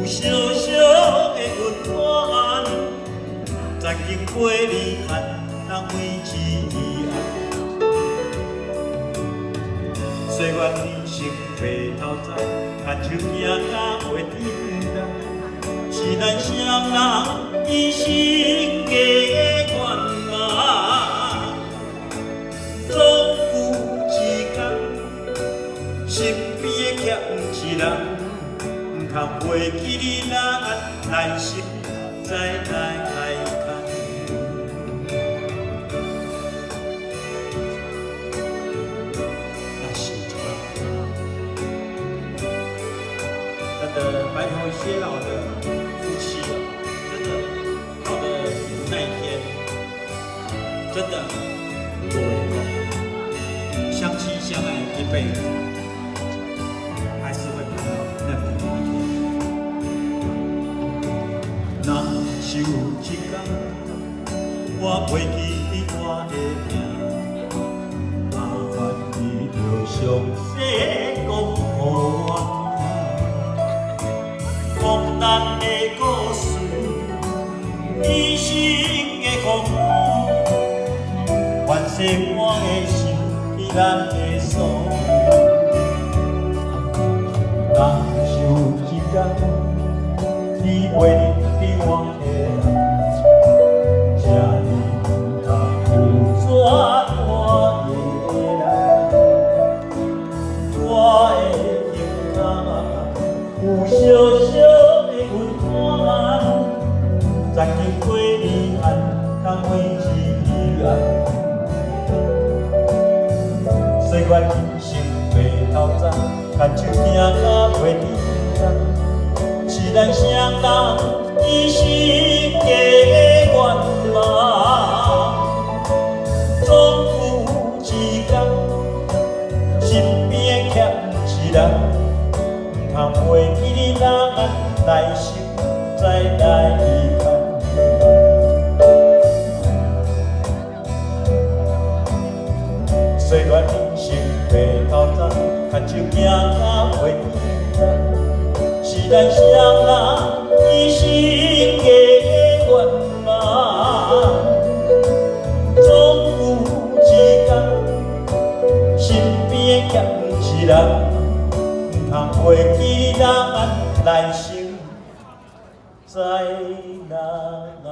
小小的温暖，曾经陪你看人每一暗。岁月人生白头在，牵手行到袂停当，是咱双人一生的愿望。总有一天，身边的却不是人。 通袂记你那来生再来看。那是一个真的白头偕老的夫妻啊，真的到了那一天，真的各位相亲相爱一辈子，还是会碰到那么一天。 若是有一天，我袂记我的名，麻烦你着详细讲予我听，讲咱的故事，一生的风雨，愿生我的心，是咱的锁。若是有一天，你袂 我的人，这日他有怎我的人，我的心坎有小小的温暖，曾经陪你看到每一暗。岁月人生白头早，牵手行到袂停当，是咱双人。 一生的愿望，总有一天，身边却不是人，不通袂记你那来生再来看。岁月人生白头早，牵手行到袂停当，是咱双人。 一生的愿望，总有一天，身边却不是人，不通袂记咱来生再来。